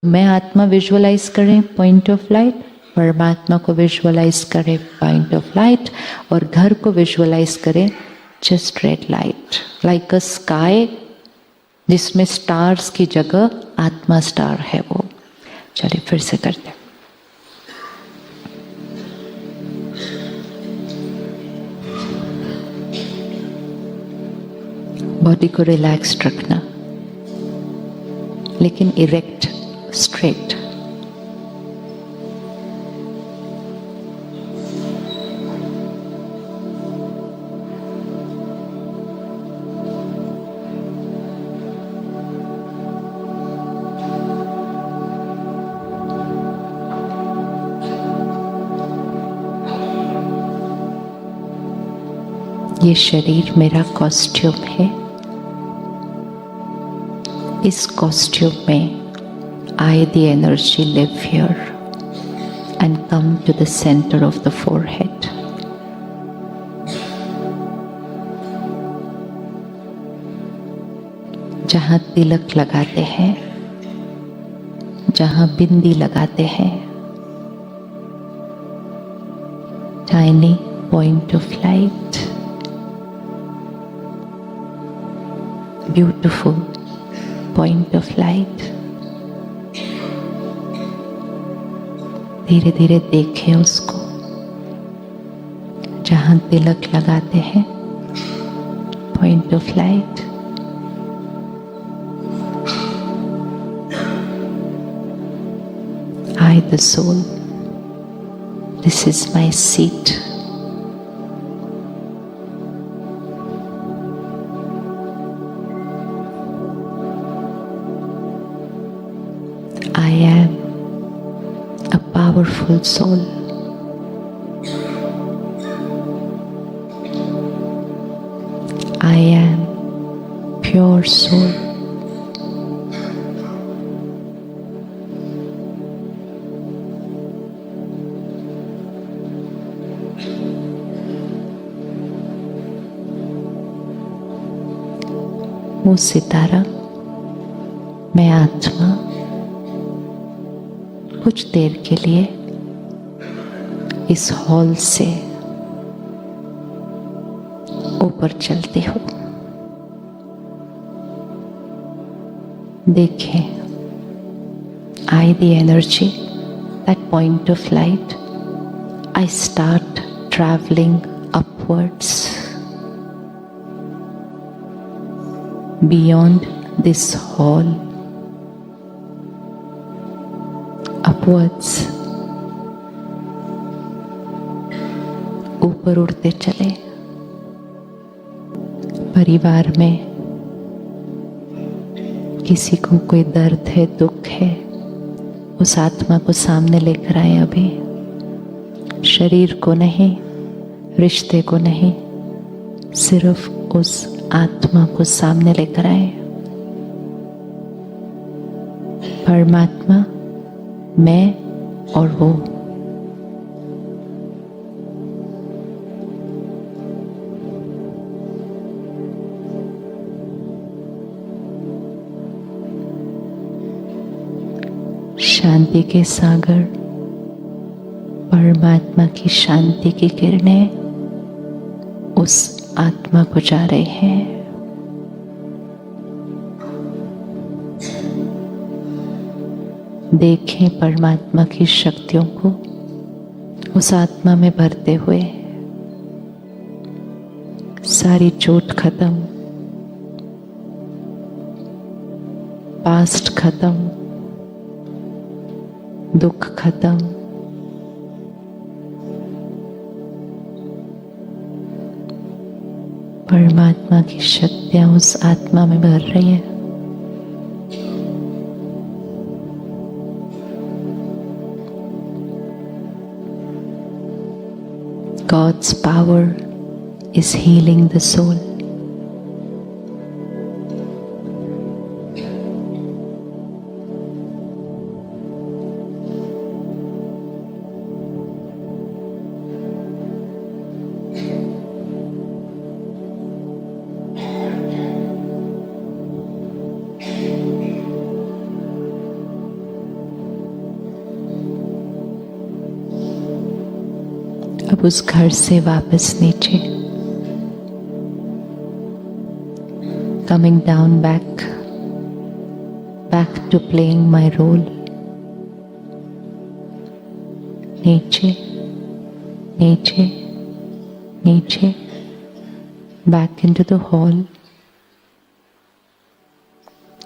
मैं आत्मा विजुअलाइज करें पॉइंट ऑफ लाइट, परमात्मा को विजुअलाइज करें पॉइंट ऑफ लाइट, और घर को विजुअलाइज करें जस्ट रेड लाइट, लाइक अ स्काई जिसमें स्टार्स की जगह आत्मा स्टार है वो। चलिए फिर से करते हैं। बॉडी को रिलैक्स्ड रखना, लेकिन इरेक्ट, स्ट्रेट। ये शरीर मेरा कॉस्ट्यूम है। इस कॉस्ट्यूम में I the energy live here and come to the centre of the forehead. जहाँ तिलक लगाते हैं, जहाँ बिंदी लगाते हैं, tiny point of light, beautiful point of light. धीरे धीरे देखें उसको। जहाँ तिलक लगाते हैं, point of light, I the soul, this is my seat. I am a powerful soul. I am pure soul. वो सितारा, मैं आत्मा, कुछ देर के लिए इस हॉल से ऊपर चलती हूँ। देखें, I the energy, that point of light, I start travelling upwards beyond this hall, upwards, ऊपर उड़ते चले। परिवार में किसी को कोई दर्द है, दुख है, उस आत्मा को सामने लेकर आए। अभी शरीर को नहीं, रिश्ते को नहीं, सिर्फ उस आत्मा को सामने लेकर आए। परमात्मा, मैं और वो। शांति के सागर, परमात्मा की शांति की किरणें उस आत्मा को जा रहे हैं। देखें परमात्मा की शक्तियों को उस आत्मा में भरते हुए। सारी चोट खत्म, पास्ट खत्म, दुख खत्म, परमात्मा की शक्तियां उस आत्मा में भर रही है। God's power is healing the soul. अब उस घर से वापस नीचे, coming down back to playing my role. नीचे नीचे नीचे, back into the hall,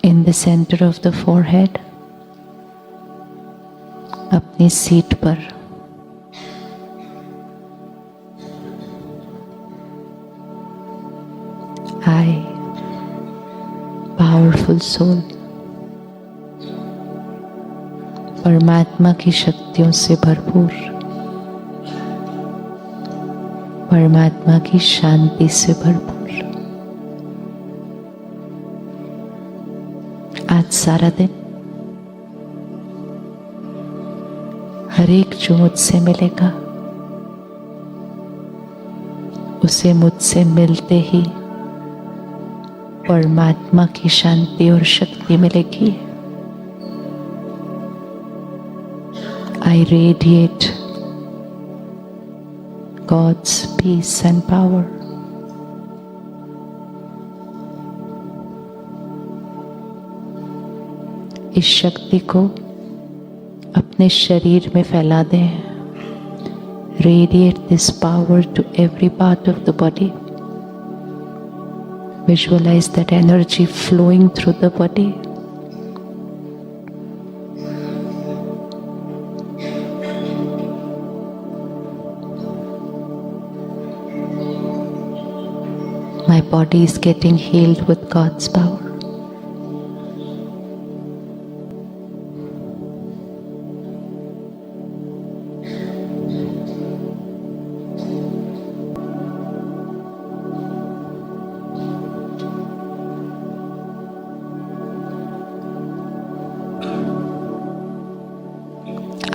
in the center of the forehead, अपनी सीट पर। I, powerful soul, परमात्मा की शक्तियों से भरपूर, परमात्मा की शांति से भरपूर। आज सारा दिन हर एक जो मुझसे मिलेगा उसे मुझसे मिलते ही परमात्मा की शांति और शक्ति मिलेगी। I radiate God's peace and power. इस शक्ति को अपने शरीर में फैला दें। Radiate this power to every part of the body. Visualize that energy flowing through the body. My body is getting healed with God's power.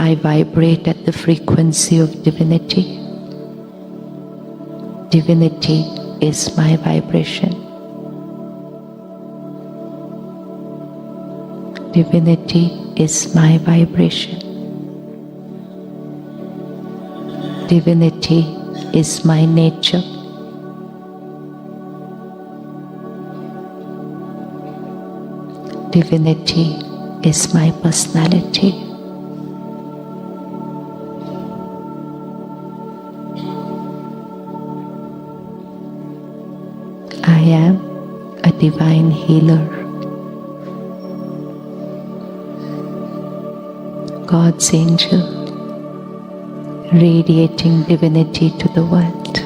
I vibrate at the frequency of divinity. Divinity is my vibration. Divinity is my vibration. Divinity is my nature. Divinity is my personality. I am a divine healer. God's angel, radiating divinity to the world.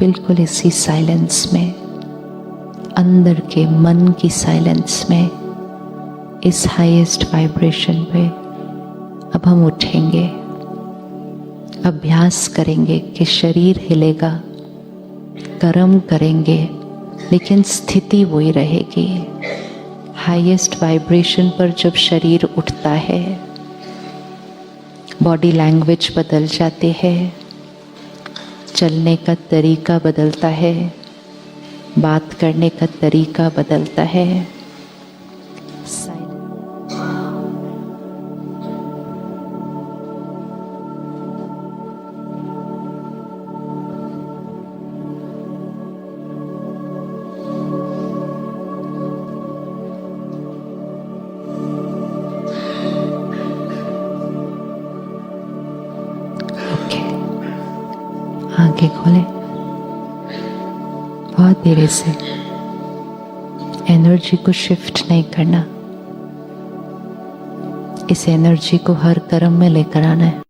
बिल्कुल इसी silence में, अंदर के मन की silence में, इस highest vibration पे अब हम उठेंगे। अभ्यास करेंगे कि शरीर हिलेगा, कर्म करेंगे, लेकिन स्थिति वही रहेगी। हाईएस्ट वाइब्रेशन पर जब शरीर उठता है, बॉडी लैंग्वेज बदल जाती है, चलने का तरीका बदलता है, बात करने का तरीका बदलता है। आंखें खोलें, बहुत धीरे से। एनर्जी को शिफ्ट नहीं करना, इस एनर्जी को हर कर्म में लेकर आना है।